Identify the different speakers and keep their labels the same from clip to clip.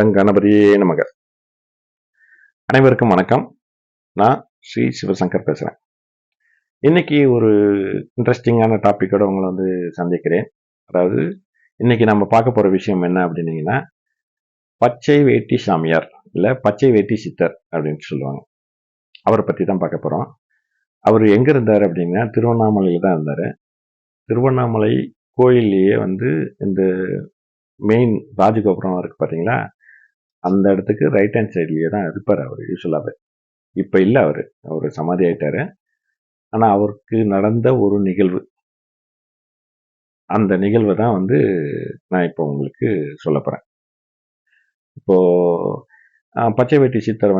Speaker 1: கங்கணபதியே நமக. அனைவருக்கும் வணக்கம். நான் ஸ்ரீ சிவசங்கர் பேசுகிறேன். இன்னைக்கு ஒரு இன்ட்ரெஸ்டிங்கான டாப்பிக்கோட உங்களை சந்திக்கிறேன். அதாவது இன்னைக்கு நம்ம பார்க்க போகிற விஷயம் என்ன அப்படின்னீங்கன்னா, பச்சை வேட்டி சாமியார் இல்லை பச்சை வேட்டி சித்தர் அப்படின்னு சொல்லுவாங்க. அவரை பற்றி தான் பார்க்க போகிறோம். அவர் எங்கே இருந்தார் அப்படின்னா, திருவண்ணாமலையில் தான் இருந்தார். திருவண்ணாமலை கோயில்லையே இந்த மெயின் ராஜகோபுரம் இருக்குது பார்த்தீங்களா, அந்த இடத்துக்கு ரைட் ஹேண்ட் சைட்லேயே தான் இருப்பார் அவர் யூஸ்வலாகவே. இப்போ இல்லை, அவர் சமாதி ஆயிட்டாரு. ஆனால் அவருக்கு நடந்த ஒரு நிகழ்வு, அந்த நிகழ்வை தான் நான் இப்போ உங்களுக்கு சொல்ல போகிறேன். இப்போது பச்சை வேட்டி சித்தர்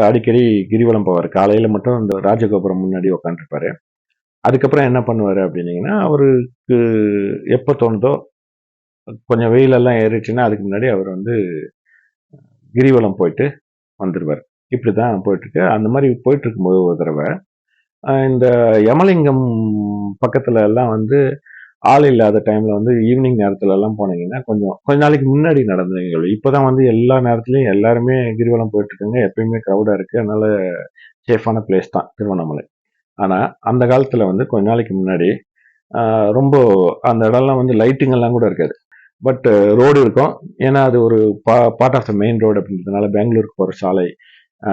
Speaker 1: அடிக்கடி கிரிவலம் போவார். காலையில் மட்டும் இந்த ராஜகோபுரம் முன்னாடி உட்காந்துருப்பாரு. அதுக்கப்புறம் என்ன பண்ணுவார் அப்படின்னீங்கன்னா, அவருக்கு எப்போ தோணுதோ, கொஞ்சம் வெயிலெல்லாம் ஏறிடுச்சுன்னா அதுக்கு முன்னாடி அவர் கிரிவலம் போயிட்டு வந்துடுவார். இப்படி தான் போயிட்டுருக்கு. அந்த மாதிரி போயிட்டு இருக்கும்போது ஒரு தடவை இந்த யமலிங்கம் பக்கத்துல எல்லாம் ஆள் இல்லாத டைம்ல ஈவினிங் நேரத்துல எல்லாம் போனீங்கன்னா கொஞ்ச நாளைக்கு முன்னாடி நடந்த நிகழ்வு. இப்போதான் எல்லா நேரத்துலயும் எல்லாருமே கிரிவலம் போயிட்டு இருக்காங்க. எப்பயுமே க்ரௌடா இருக்கு. அதனால சேஃபான பிளேஸ் தான் திருவண்ணாமலை. ஆனா அந்த காலத்துல கொஞ்ச நாளைக்கு முன்னாடி ரொம்ப அந்த இடம்லாம் லைட்டிங் எல்லாம் கூட இருக்காது. பட் ரோடு இருக்கும். ஏன்னா அது ஒரு part of the main road அப்படின்றதுனால, பெங்களூருக்கு போகிற சாலை,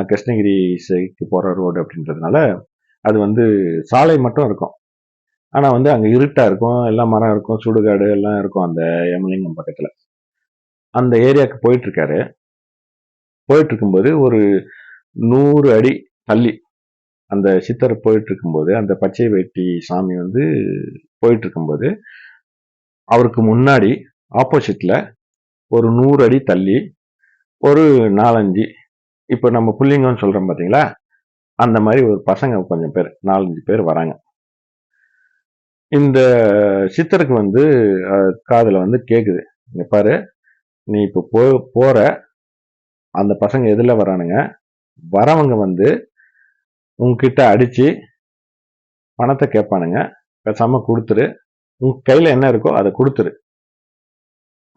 Speaker 1: கிருஷ்ணகிரி சைக்கு போகிற ரோடு அப்படின்றதுனால அது சாலை மட்டும் இருக்கும். ஆனால் அங்கே இருட்டாக இருக்கும், எல்லாம் மரம் இருக்கும், சுடுகாடு எல்லாம் இருக்கும் அந்த யமலிங்கம் பக்கத்தில். அந்த ஏரியாவுக்கு போயிட்டுருக்காரு. போயிட்டுருக்கும்போது ஒரு 100 அடி தள்ளி அந்த சித்தர் போயிட்டுருக்கும்போது, அந்த பச்சை வேட்டி சாமி போயிட்டுருக்கும்போது, அவருக்கு முன்னாடி ஆப்போசிட்டில் ஒரு 100 அடி தள்ளி ஒரு 4-5, இப்போ நம்ம புள்ளிங்கன்னு சொல்கிறோம் பார்த்தீங்களா, அந்த மாதிரி ஒரு பசங்க கொஞ்சம் பேர் 4-5 பேர் வராங்க. இந்த சித்தருக்கு காதில் கேட்குது, இங்கே பாரு, நீ இப்போ போகிற அந்த பசங்க எதில் வரானுங்க, வரவங்க உங்ககிட்ட அடித்து பணத்தை கேட்பானுங்க, பேசாமல் கொடுத்துரு, உங்க கையில் என்ன இருக்கோ அதை கொடுத்துரு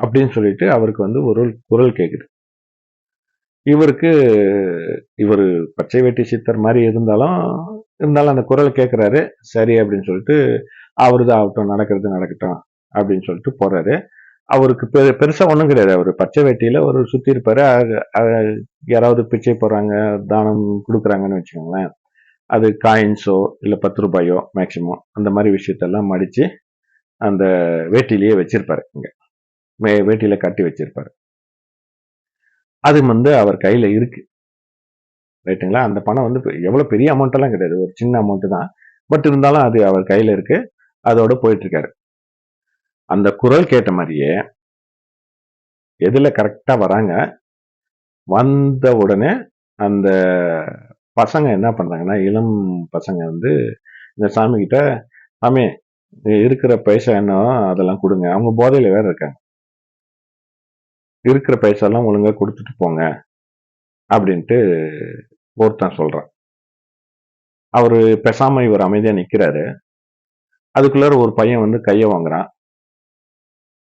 Speaker 1: அப்படின்னு சொல்லிட்டு அவருக்கு ஒரு குரல் கேட்குது. இவர் பச்சை வேட்டி சித்தர் மாதிரி இருந்தாலும் அந்த குரல் கேட்குறாரு. சரி அப்படின்னு சொல்லிட்டு அவருதான் ஆகட்டும், நடக்கட்டும் அப்படின்னு சொல்லிட்டு போறாரு. அவருக்கு பெருசா ஒன்றும் கிடையாது. அவர் பச்சை வேட்டியில ஒரு சுத்தி இருப்பாரு. யாராவது பிச்சை போடுறாங்க, தானம் கொடுக்குறாங்கன்னு வச்சுக்கோங்களேன், அது காயின்ஸோ இல்லை 10 ரூபாயோ மேக்சிமம், அந்த மாதிரி விஷயத்தெல்லாம் மடிச்சு அந்த வேட்டிலேயே வச்சிருப்பாரு. இங்க வேட்டியில கட்டி வச்சிருப்பாரு. அது அவர் கையில இருக்கு, ரைட்டுங்களா. அந்த பணம் எவ்வளவு பெரிய அமௌண்ட் எல்லாம் கிடையாது, ஒரு சின்ன அமௌண்ட் தான். பட் இருந்தாலும் அது அவர் கையில இருக்கு. அதோட போயிட்டு இருக்காரு. அந்த குரல் கேட்ட மாதிரியே எதுல கரெக்டா வராங்க. வந்த உடனே அந்த பசங்க என்ன பண்றாங்கன்னா, இளம் பசங்க இந்த சாமி கிட்ட, சாமி இருக்கிற பைசா என்ன அதெல்லாம் கொடுங்க. அவங்க போதையில வேற இருக்காங்க. இருக்கிற பைசா எல்லாம் ஒழுங்கா கொடுத்துட்டு போங்க அப்படின்ட்டு ஒருத்தன் சொல்றான். அவரு பேசாம இவர் அமைதியா நிக்கிறாரு. அதுக்குள்ளார ஒரு பையன் கையை வாங்குறான்,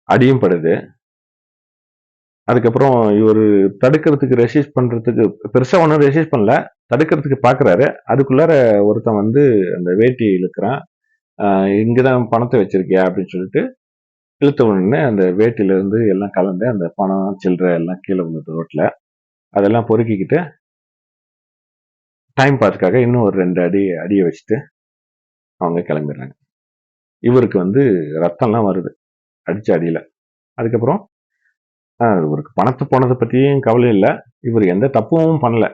Speaker 1: அடியும் படுது. அதுக்கப்புறம் இவர் தடுக்கிறதுக்கு ரெசிஸ்ட் பண்றதுக்கு பெருசா ஒன்றும் ரெசிஸ்ட் பண்ணல, தடுக்கிறதுக்கு பாக்குறாரு. அதுக்குள்ளார ஒருத்தன் அந்த வேட்டி இழுக்கிறான். இங்கதான் பணத்தை வச்சிருக்கியா அப்படின்னு சொல்லிட்டு இழுத்த உடனே அந்த வேட்டில இருந்து எல்லாம் கலந்து அந்த பணம் சில்லறை எல்லாம் கீழே விழுந்து ரோட்ல. அதெல்லாம் பொறுக்கிக்கிட்டு டைம் பாஸுக்காக இன்னும் ஒரு 2 அடியை வச்சுட்டு அவங்க கிளம்பிடுறாங்க. இவருக்கு ரத்தம்லாம் வருது அடிச்ச அடியில. அதுக்கப்புறம் இவருக்கு பணத்தை போனதை பற்றியும் கவலை இல்லை, இவர் எந்த தப்பும் பண்ணல.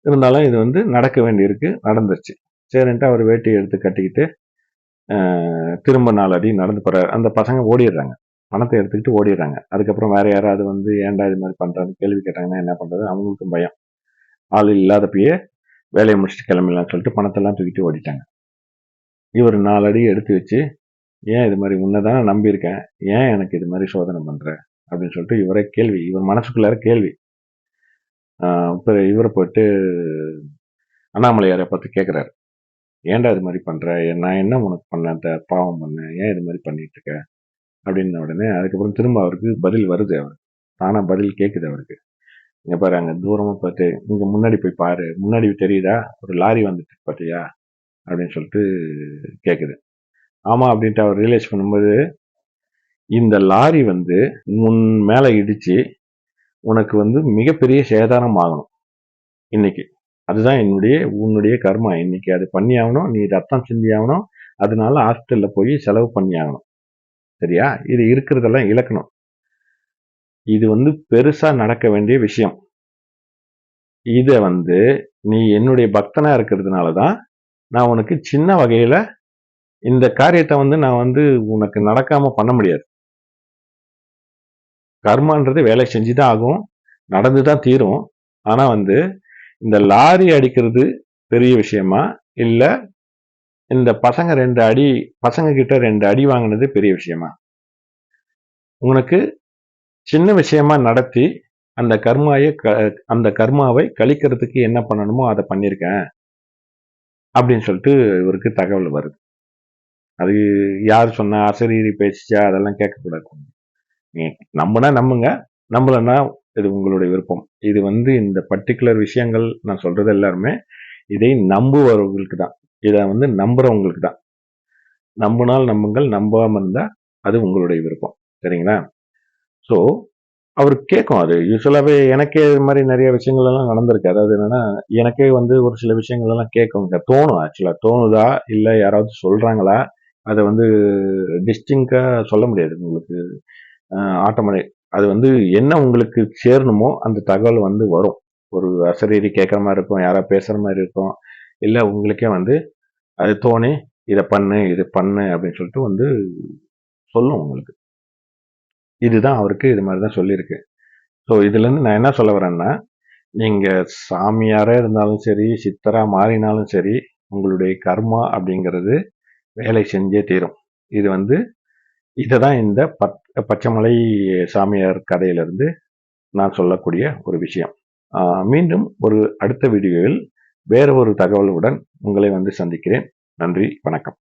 Speaker 1: இருந்தாலும் இது நடக்க வேண்டியிருக்கு, நடந்துருச்சு. சரின்ட்டு அவர் வேட்டியை எடுத்து கட்டிக்கிட்டு திரும்ப 4 அடி நடந்து போறாரு. அந்த பசங்க ஓடிடுறாங்க, பணத்தை எடுத்துக்கிட்டு ஓடிடுறாங்க. அதுக்கப்புறம் வேற யாராவது ஏன்டா இது மாதிரி பண்றான்னு கேள்வி கேட்டாங்கன்னா என்ன பண்றது, அவங்களுக்கும் பயம். ஆள் இல்லாதப்பயே வேலையை முடிச்சுட்டு கிளம்பிடலாம் சொல்லிட்டு பணத்தெல்லாம் தூக்கிட்டு ஓடிட்டாங்க. இவர் 4 அடி எடுத்து வச்சு, ஏன் இது மாதிரி உன்னதானே நம்பியிருக்கேன், ஏன் எனக்கு இது மாதிரி சோதனை பண்ற அப்படின்னு சொல்லிட்டு இவரே கேள்வி, இவர் மனசுக்குள்ளார கேள்வி. இப்போ இவரை போயிட்டு அண்ணாமலையாரை பார்த்து கேட்குறாரு, ஏன்டா இது மாதிரி பண்ற, நான் என்ன உனக்கு பண்ணேன், பாவம் பண்ணேன், ஏன் இது மாதிரி பண்ணிட்டு இருக்க அப்படின்ன உடனே அதுக்கப்புறம் திரும்ப அவருக்கு பதில் வருது. அவர் தானா பதில் கேட்குது அவருக்கு. இங்க பாரு அங்க தூரமா பார்த்து, இங்க முன்னாடி போய் பாரு, முன்னாடி தெரியுதா ஒரு லாரி வந்துட்டு பார்த்தியா அப்படின்னு சொல்லிட்டு கேட்குது. ஆமா அப்படின்ட்டு அவர் ரியலைஸ் பண்ணும்போது, இந்த லாரி வந்து உன் மேல இடிச்சு உனக்கு வந்து மிகப்பெரிய சேதாரம் ஆகணும் இன்னைக்கு. அதுதான் உன்னுடைய கர்மா. இன்னைக்கு அது பண்ணி ஆகணும். நீ ரத்தம் சிந்தி ஆகணும். அதனால ஹாஸ்பிட்டல்ல போய் செலவு பண்ணி ஆகணும். சரியா? இது இருக்கிறதெல்லாம் இழக்கணும். இது வந்து பெருசா நடக்க வேண்டிய விஷயம். இத வந்து நீ என்னுடைய பக்தனா இருக்கிறதுனால தான் நான் உனக்கு சின்ன வகையில இந்த காரியத்தை வந்து நான் வந்து உனக்கு நடக்காம பண்ண முடியாது. கர்மான்றது வேலை செஞ்சுதான் ஆகும். நடந்துதான் தீரும். ஆனா வந்து இந்த லாரி அடிக்கிறது பெரிய விஷயமா? இல்ல இந்த பசங்க கிட்ட 2 அடி வாங்கினது பெரிய விஷயமா? உனக்கு சின்ன விஷயமா நடத்தி அந்த கர்மாவை கழிக்கிறதுக்கு என்ன பண்ணணுமோ அதை பண்ணியிருக்கேன் அப்படின்னு சொல்லிட்டு இவருக்கு தகவல் வருது. அது யார் சொன்னா, அசரீரி பேசிச்சா அதெல்லாம் கேட்கக்கூடாது. நீ நம்புனா நம்புங்க, நம்பலன்னா இது உங்களுடைய விருப்பம். இது வந்து இந்த பர்டிகுலர் விஷயங்கள் நான் சொல்றது எல்லாருமே இதை நம்புபவர்களுக்கு தான். இதை வந்து நம்புறவங்களுக்கு தான். நம்பினால் நம்புங்கள், நம்பாம இருந்தா அது உங்களுடைய விருப்பம். சரிங்களா? ஸோ அவருக்கு கேட்கும் அது. யூசுவலாவே எனக்கே இது மாதிரி நிறைய விஷயங்கள் எல்லாம் நடந்திருக்கு. அதாவது என்னன்னா, எனக்கே வந்து ஒரு சில விஷயங்கள் எல்லாம் கேட்குங்க. தோணும் ஆக்சுவலா. தோணுதா? இல்ல யாராவது சொல்றாங்களா? அத வந்து டிஸ்டிங்க்டா சொல்ல முடியாது உங்களுக்கு. ஆட்டோமேட்டிக் அது வந்து என்ன உங்களுக்கு சேரணுமோ அந்த தகவல் வந்து வரும். ஒரு அசரீரி கேட்குற மாரி இருக்கும். யாராவது பேசுற மாரி இருக்கும். இல்ல உங்களுக்கே வந்து அது தோணி, இத பண்ணு, இது பண்ணு அப்படின்னு சொல்லிட்டு வந்து சொல்லும் உங்களுக்கு. இதுதான் அவருக்கு இது மாரி தான் சொல்லியிருக்கு. ஸோ இதுலேருந்து நான் என்ன சொல்ல வரேன்னா, நீங்க சாமியாரா இருந்தாலும் சரி, சித்தரா மாறினாலும் சரி, உங்களுடைய கர்மா அப்படிங்கிறது வேலை செஞ்சே தீரும். இது வந்து இததான் இந்த பச்சைமலை சாமியார் கதையிலிருந்து நான் சொல்லக்கூடிய ஒரு விஷயம். மீண்டும் ஒரு அடுத்த வீடியோவில் வேற ஒரு தகவலுடன் உங்களை வந்து சந்திக்கிறேன். நன்றி, வணக்கம்.